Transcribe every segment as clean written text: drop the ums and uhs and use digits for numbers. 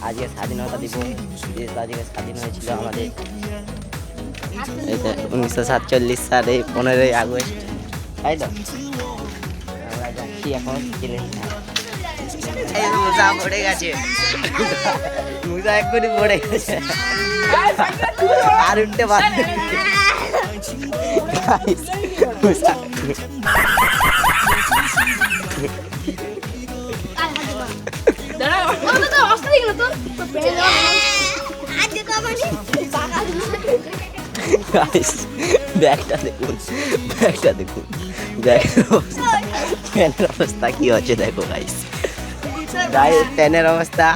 আজকে স্বাধীনতা দিবস, দেশ আজকে স্বাধীন হয়েছিল আমাদের 1947 সালে 15ই আগস্ট, তাই তো? আমরা যাচ্ছি এখন মুজা পড়ে গেছে, মুজা এক্ষুনি পড়ে গেছে আর উঠতে পারছে ব্যাগটা দেখুন, ব্যাগটা দেখুন, ব্যাগের অবস্থা কি হচ্ছে দেখো গাইস, গাইস ট্রেনের অবস্থা।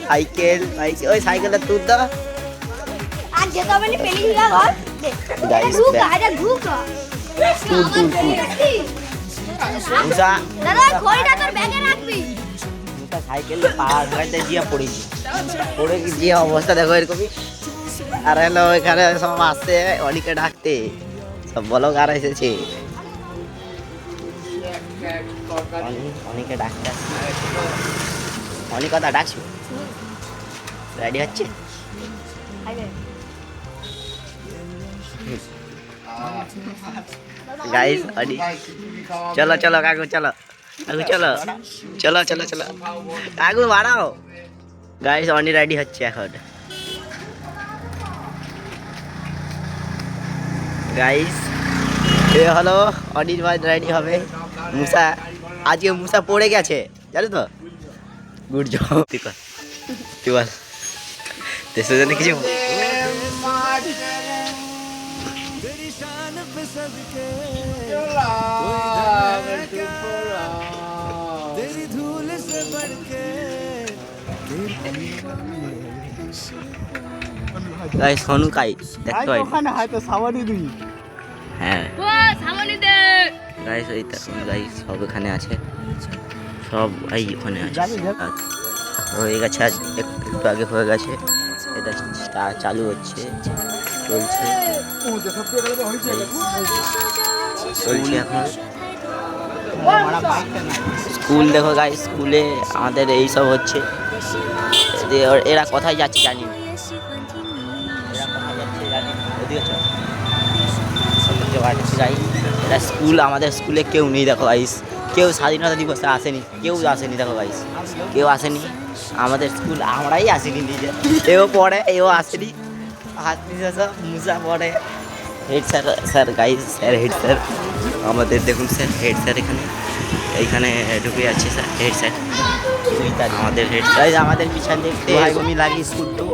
সাইকেল, ওই সাইকেলটা তুল দাও গাইস, সাইকেল পাহাড় গিয়ে পড়েছি, পড়ে গিয়ে অবস্থা দেখো এরকমই। আর হলো এখানে সব আসছে অনেকে ডাকতে, সব ব্লগ আর এসেছে, অনেকে ডাকতে আসছে, অনেক কথা ডাকছো, রেডি হচ্ছে গাইস। চলো চলো কাকু, চলো কাকু, চলো চলো চলো চলো কাকু বাড়াও। গাইস অনি রেডি হচ্ছে এখন। গাইস এ হলো অনির্বাণ রেডি হবে। মুসা, আজকে মুসা পড়ে গেছে জানো তো, গুড জব। তুই বল দেশের জন্য কিছু। গাইস সোনু কাই দেখতে হয় ওখানে হয়তো সামনে দিই। হ্যাঁ সামনে দে গাইস, ওই দেখুন গাইস সব এখানে আছে, সব এই ওখানে আছে, হয়ে গেছে আজ একটু আগে হয়ে গেছে, এটা চালু হচ্ছে, চলছে চলছে এখন। স্কুল দেখো গাইস, স্কুলে আমাদের এই সব হচ্ছে। এরা কোথায় যাচ্ছে জানি না, এরা কোথায় যাচ্ছে জানি না, ওদিকে চল এটা স্কুল, আমাদের স্কুলে কেউ নেই দেখো গাইস, কেউ স্বাধীনতা দিবসে আসেনি, কেউ আসেনি দেখো গাইস, কেউ আসেনি আমাদের স্কুল, আমরাই আসিনি নিজে, এও পড়ে এও আসেনি, হাত নিচে মুসা পড়ে। Head sir, sir guys, sir head sir আমাদের দেখুন, স্যার হেড স্যার এইখানে ঢুকে যাচ্ছে স্যার, হেড স্যার আমাদের হেড স্যার, আমাদের পিছন দেখতে আমি লাগি স্কুল তো।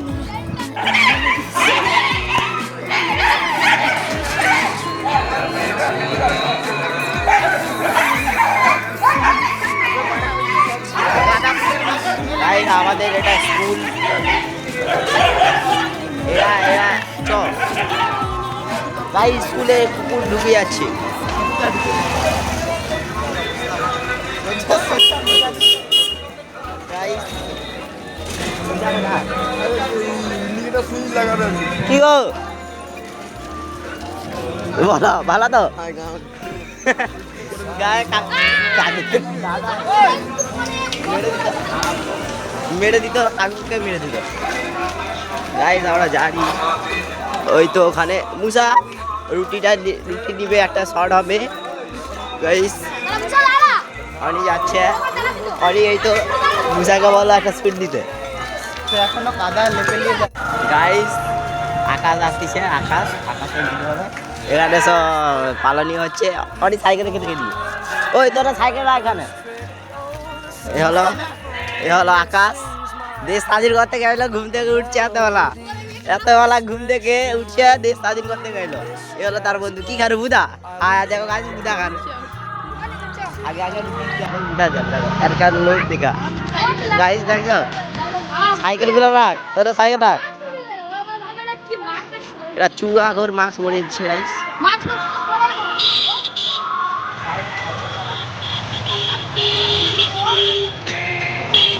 আমাদের এটা স্কুল, এরা এরা চ গাই স্কুলে কুকুর ঢুকে যাচ্ছে। কি গো বলো, ভালো তো? মেরে দিত, কাকুকে মেরে দিত গাইস। আমরা জানি ওই তো ওখানে মুসা রুটি দিবে, একটা শর্ট হবে গাইস। অনি যাচ্ছে, অনি এই তো মুসাকে বলো একটা স্পিড দিতে, এখনো কাদা লেপে নিয়ে গাইস। আকাশ আসতেছে, আকাশে দিতে হবে, এখানে সব পালনি হচ্ছে। অনি সাইকেলে কেটে দিই, ওই তোরা সাইকেল এখানে। এ হলো আকাশ, দেশ স্বাধীন করতে গেল, ঘুম থেকে উঠছে এতবেলা ঘুম থেকে উঠছে, দেশ স্বাধীন করতে গেল। এ হলো তার বন্ধু, কি খাবে বুদা, দেখো গাছ বুদা খাবে, আগে বুদা এরকার লোক দেখা গাইস, দেখো সাইকেল গুলো রাখ, তোর সাইকেল রাখ, এরা চুয়া ঘর মাছ মরে দিচ্ছে গাইস।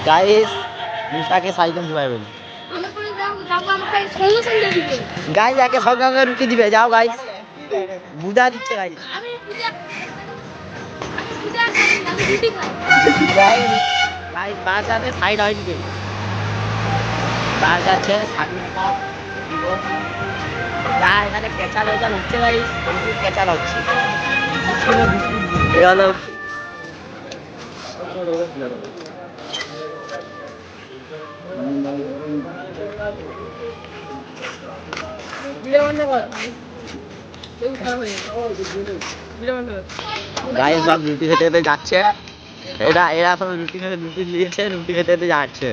গাইস মুসাকে সাইকেল ধুয়াই বলি গাইস, একে সঙ্গে রুটি দিবে, যাও গাইস, বুঝা দিচ্ছে গাইস। গাইস বাস সাইড হয়নি। তার কাছে যা এখানে কেঁচা লোচা হচ্ছে গাই কেঁচা হচ্ছে হলো গাইস সব রুটি খেতে খেতে যাচ্ছে এরা সব রুটি খেতে রুটি দিয়েছে রুটি খেতে খেতে যাচ্ছে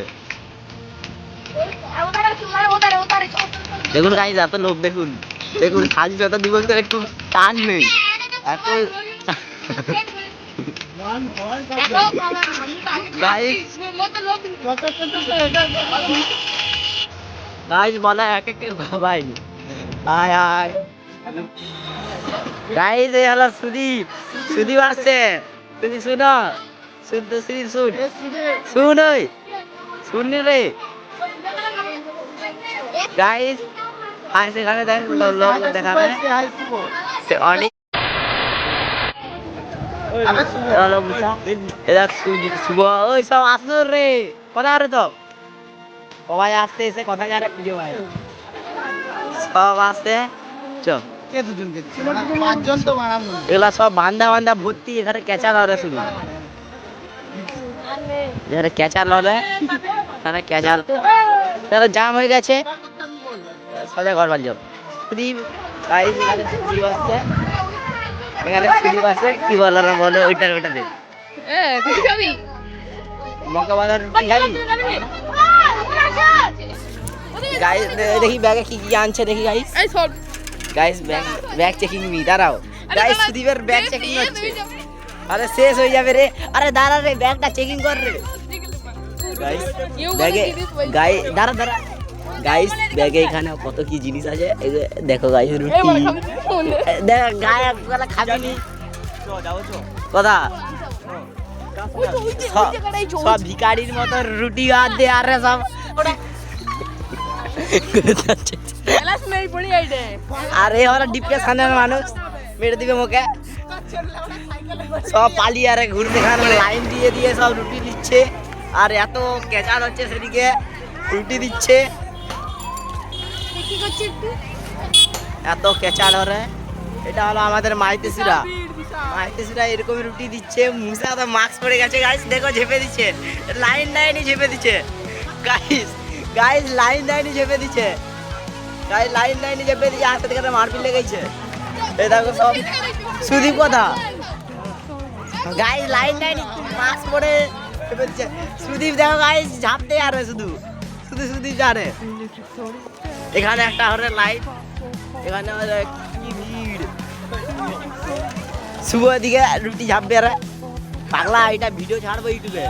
দেখুন গাইস এত লোক দেখুন দেখুন সাজি যত দিবসের একটু টান নেই এত গাইস গাইস বলা এক এক ভাই আয় আয় গাইস এই হলো সুদীপ আসছে তুমি শুনো শুন ওই শুননি রে গাইস আজ এখানে দেখ লোক দেখাবে অনেক হলো বুঝা এরা শুভ ওই সব আসুন রে কোথায় রে তো সবাই আসতে এসে কথা জানে ভিডিও ভাই সব আসতে চল কে দুজনকে পাঁচজন তো বানাবো এগুলা সব বান্ধা ভর্তি এখানে ক্যাচা লড়ে শুধু এখানে ক্যাচা লড়ে এখানে ক্যাচা তাহলে জাম হয়ে গেছে সোজা ঘর বাড়ি যাবো সুদীপ গাইস এখানে সুদীপ আসছে কি বলো না বলো ওইটা দে মক্কা বাজার খাবি গাইস দেখি ব্যাগে কি কি আনছে দেখি গাইস গাইস ব্যাগ চেকিং নি দাঁড়াও গাইস সুদীপের ব্যাগ চেকিং হচ্ছে আরে শেষ হয়ে যাবে রে আরে দাঁড়া রে ব্যাগটা চেকিং কর রে গাইস ব্যাগে দাঁড়া গাইস ব্যাগে এখানে কত কি জিনিস আছে দেখো গাইস রুটি দেখ গায়ে গলা খাবি নি কথা সব ভিখারির মতো রুটি হাত দে আরে সব আরে ওরা ডিপ্রেশনের মানুষ মেরে দিবে মুখে সব পালিয়ে আরে ঘুরতে খানে লাইন দিয়ে সব রুটি দিচ্ছে আর এত কেচার হচ্ছে সেদিকে রুটি দিচ্ছে এত কেচার হরে এটা হলো আমাদের মাইতেসিরা এরকমই রুটি দিচ্ছে মুসা তো মাস্ক পরে গেছে গাইস দেখো ঝেপে দিচ্ছে লাইন লাইনই ঝেপে দিচ্ছে গাইস লাইন লাইনই ঝেপে দিচ্ছে হাতে থেকে মারপিট লেগেছে এই দেখো সব সুদীপ কথা গাইস লাইন মাস্ক পরে ঝেপে দিচ্ছে সুদীপ দেখো গাইস ঝাপতে আর শুধু সুদীপ জানে এখানে একটা হরে লাইট এখানে কি ভিড় শুভ দিকে রুটি ঝাপবে আর পাগলা এটা ভিডিও ছাড়বো ইউটিউবে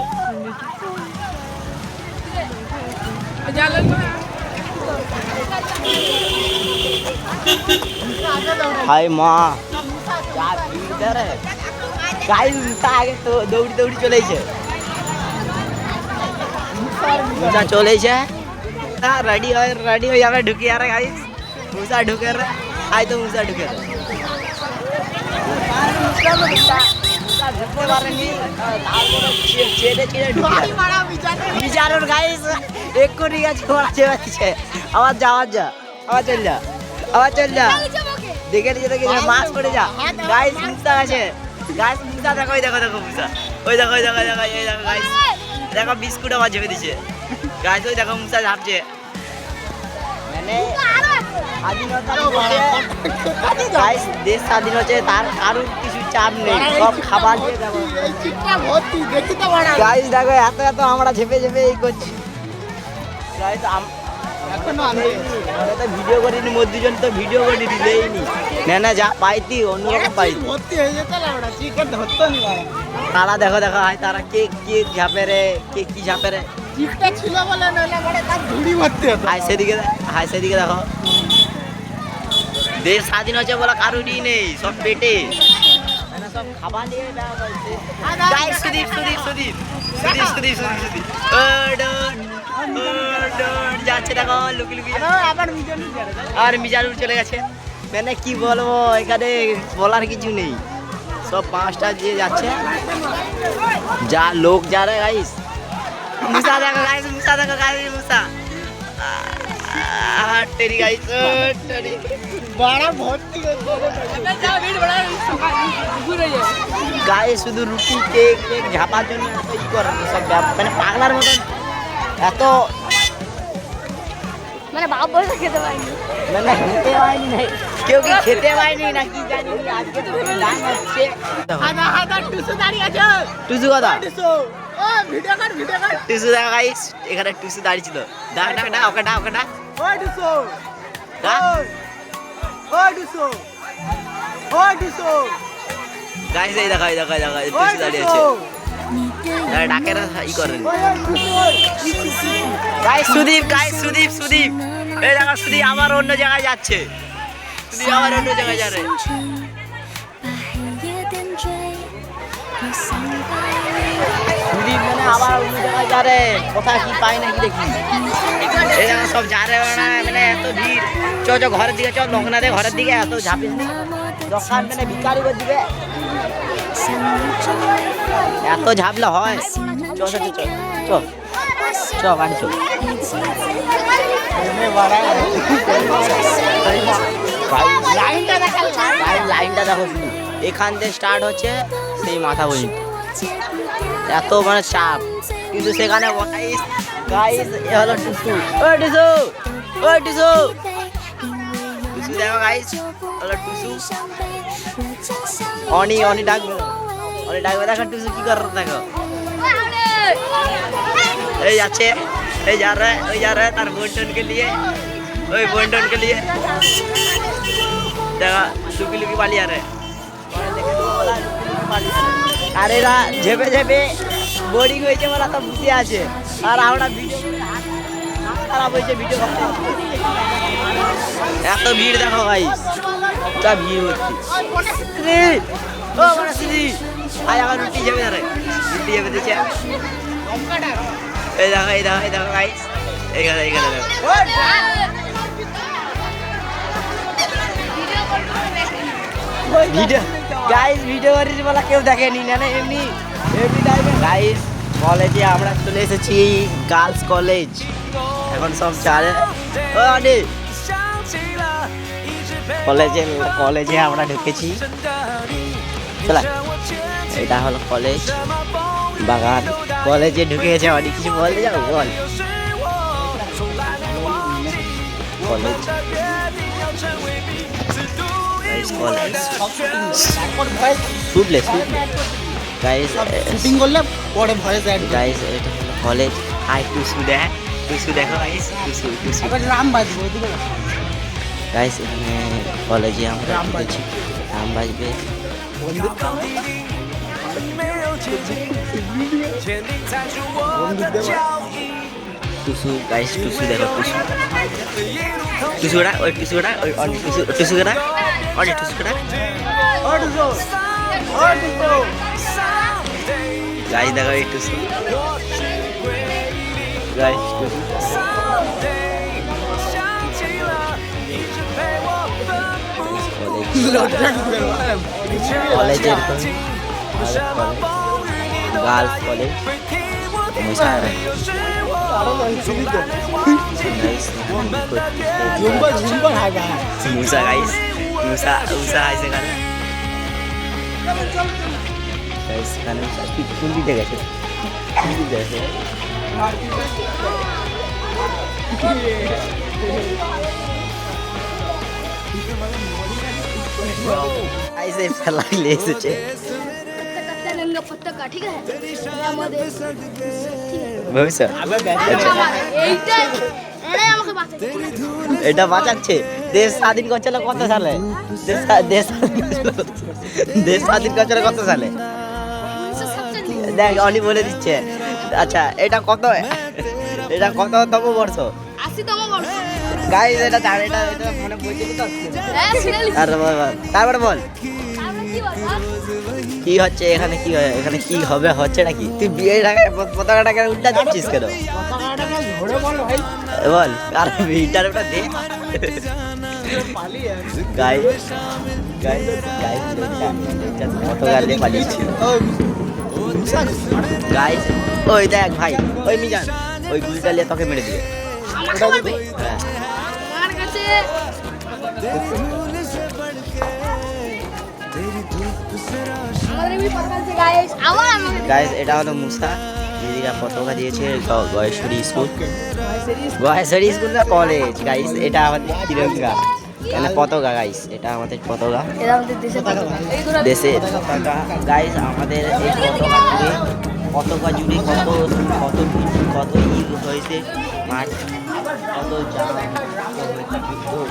হাই মা যা ভিড় রে গাইস মুসা আগে তো দৌড়ি চলেছে রেডি হয়ে যাবে ঢুকি আর গাইস মুসা ঢুকে রে আই তো মুসা ঢুকে রে বিচারুন গাইস এক কোটি গাছ আছে আবার যা আবার চল যা দেখে মাছ পড়ে যা গাইস মুসা আছে গাইস মুসা দেখো মুসা ওই দেখো গাইস দেখো বিস্কুট আবার ঝেপে দিছে গাইস ওই দেখো মুসা ঝাপছে মানে গাইস দেশ স্বাধীন হচ্ছে তার কারোর কিছু চাপ নেই সব খাবার দিয়ে দেবো গাইস দেখো এত আমরা ঝেপে এই করছি গাইস ভিডিও করিনি মধ্যজন তো ভিডিও করি দিলেইনি না যা পাইতি অন্যরকম পাইতি তারা দেখো আয় তারা কে ঝাপে রে কে কি ঝাপে রে সেদিকে দেখো দেশ স্বাধীন হচ্ছে বলে কারোরই নেই সব পেটে সব খাবার নিয়ে যাচ্ছে দেখো লুকি আর মিজানুর চলে গেছে মানে কি বলবো এখানে বলার কিছু নেই সব পাঁচটা যে যাচ্ছে যা লোক যা রে গাইস মুসা দেখো গাইস মুসা টেরি গাইস টেরি বাড়া ভর্তি গায়ে শুধু রুটি কেক কেক ঝাপার জন্য এত ই করে সব মানে পাগলার মতন এত মানে বাপ বসে খেতে পারিনি। মানে খেতে পায়নি নাই কেউ কি খেতে পায়নি না কি জানি না, আজকে তো লাইন হচ্ছে টুসু কথা টুসু দেখা গাইস এখানে টুসু দাঁড়িয়ে ছিল ডাক ডাক ডাক ওকে ডাক ওকে ডাক ডাক গাইস এই দেখা দেখা দেখা টুসু দাঁড়িয়ে আছে ডাকের ই করেন গাইস সুদীপ সুদীপ এই দেখা সুদীপ আবার অন্য জায়গায় যাচ্ছে সুদীপ আবার অন্য জায়গায় যাবে সুদীপ মানে আবার অন্য জায়গায় যাবে কোথায় কি পাই নাকি দেখি এই দেখা সব যারে মানে এত ভিড় চ চ ঘরের দিকে চ লোকনাথের ঘরের দিকে এত ঝাঁপিস দোকান মানে ভিকারি করে দিবে এত ঝাপলা হয় চ চ চ চ চ গাড়ি চ লাইনটা দেখো শুধু এখান থেকে স্টার্ট হচ্ছে সেই মাথা পর্যন্ত এত মানে চাপ কিন্তু সেখানে গাইস এ হলো টুসু ওই টুসু ওই টুসু টুসু দেখো গাইস হলো টুসু অনি ডাকবে দেখো টুসু কি করে দেখো এই যাচ্ছে এই जा रहा है तार बोंटन के लिए ओए बोंटन के लिए देखा लुकी लुकी वाली आ रहे আরে রা ঝেপে ঝেপে বোরিং হয়েছে বলা তো বুঝে আছে আর আমরা ভিডিও খারাপ হয়েছে ভিডিও করতে এত ভিড় দেখো ভাই তা ভিড় হচ্ছে ও বড় সিদি আয় আমার রুটি যাবে রে রুটি যাবে দিছে এই দেখো গাইস এইখানে দেখো ভিডিও গাইস ভিডিও করেছি বলা কেউ দেখেনি না এমনি টাইমে গাইস কলেজে আমরা চলে এসেছি গার্লস কলেজ এখন সব চারে ও আরে কলেজে আমরা ঢুকেছি চলা এটা হলো কলেজ বাগান কলেজে ঢুকে গেছে অনেক কিছু বলতে যাবো বল কলেজ গাইস শুটিং করলে পরে ভয়েস অ্যাড গাইস এটা হলো কলেজ হাই টুসু দেখো গাইস টুসু আবার রাম বাজবে ওদিকে গাইস এখানে কলেজে আমরা ঢুকেছি রাম বাজবে টুসু গাইস টুসু দেখো টুসুরা ওই অনেক টুসুরা গাইস দেখো এই টুসু গাইস টুসু কলেজের গার্লস কলেজ মুসা গাইস মুসা হাই সেখানে কোন দিকে গেছে ऐसे फैला ले एसेছে पत्ता ठीक है ভবিষ্যৎ এটা বাঁচাচ্ছে দেশ স্বাধীন করছিল কত সালে দেশ স্বাধীন করছিল কত সালে দেখ অনি বলে দিচ্ছে আচ্ছা এটা কততম বর্ষ 80তম বর্ষ গাইস এটা জানে এটা মনে বলছিস তো তারপরে বল কি হচ্ছে এখানে কি হয় এখানে কি হবে হচ্ছে নাকি তুই বিয়ে পতাকাটাকে উল্টা দিচ্ছিস কেন বল আর ভিটার ওটা দে গাইস পতাকা দিয়ে পালিয়েছিল গাইস ওই দেখ ভাই ওই মিজান ওই গুলিটা নিয়ে তোকে মেরে দিবে আমাকে মারবে হ্যাঁ আমার কাছে আমাদের এমনি পতাকা আছে গাইস আবার আমাকে গাইস এটা হলো মুসা দিদিরা পতাকা দিয়েছে গয়েশ্বরী স্কুল গয়েশ্বরী স্কুল না কলেজ গাইস এটা আমাদের তিরঙ্গা মানে পতাকা গাইস এটা আমাদের পতাকা এটা আমাদের দেশের পতাকা এই ধরো দেশের পতাকা গাইস আমাদের এই পতাকা জুড়ে কত কত কত ঈদ হয়েছে মাঠ কত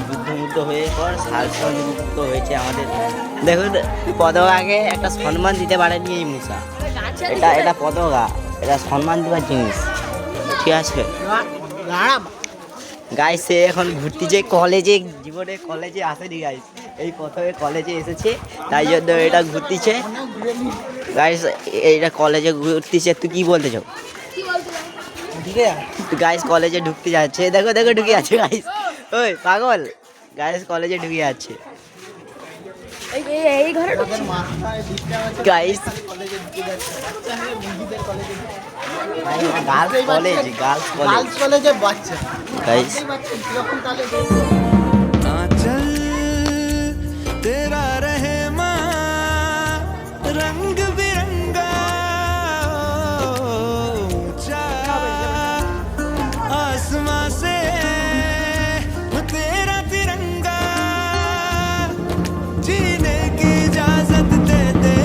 যুদ্ধমুদ্ধ হয়ে পর সালসুক্ত হয়েছে আমাদের দেখুন পতাকাকে একটা সম্মান দিতে পারেনি এই মুসা এটা এটা পতাকা এটা সম্মান দেওয়ার জিনিস ঠিক আছে গাইস সে এখন ঘুরতেছে কলেজে জীবনে কলেজে আসেনি গাইস এই প্রথমে কলেজে এসেছে তাই জন্য এটা ঘুরতেছে গাইস এইটা কলেজে ঘুরতেছে তুই কি বলতে চাও কি বলছিলাম ঠিক আছে গাইস কলেজে ঢুকতে যাচ্ছে দেখো দেখো ঢুকে যাচ্ছে গাইস ওই পাগল গাইস কলেজে ঢুকে যাচ্ছে এই ঘরে ঢুকছি guys girls college girls college girls কলেজে বাচ্চা গাইস বাচ্চা যখন তাহলে आंचल तेरा रहे माँ रंग बिरंगा ऊंचा आसमां से तेरा तिरंगा जीने की इजाजत दे दे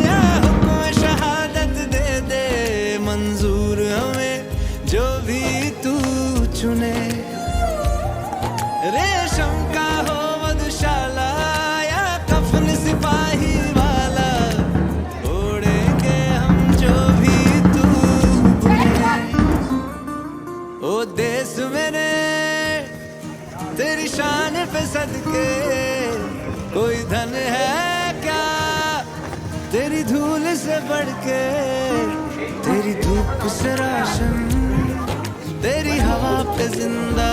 या हुक्म शहादत दे दे मंजूर हमें जो भी तू चुने रेशम का हो मधुशाला या कफन सिपाही वाला ओढ़ेंगे हम जो भी तू बुने। ओ देश मेरे तेरी शान पे सदके कोई धन है क्या तेरी धूल से बढ़ के तेरी धूप से राशन तेरी हवा पे जिंदा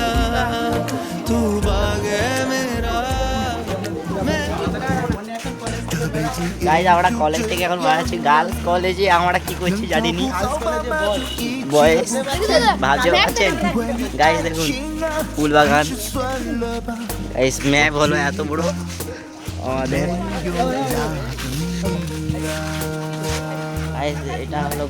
तू बाग है मेरा मैं গাইস আমরা কলেজ থেকে এখন বাড়াচ্ছি গার্লস কলেজে আমরা কি করছি জানিনি বয়েস ভাবছে পাচ্ছেন গাইস দেখুন ফুল বাগান গাইস ম্যাপ হলো এত বড় আমাদের গাইস এটা হলো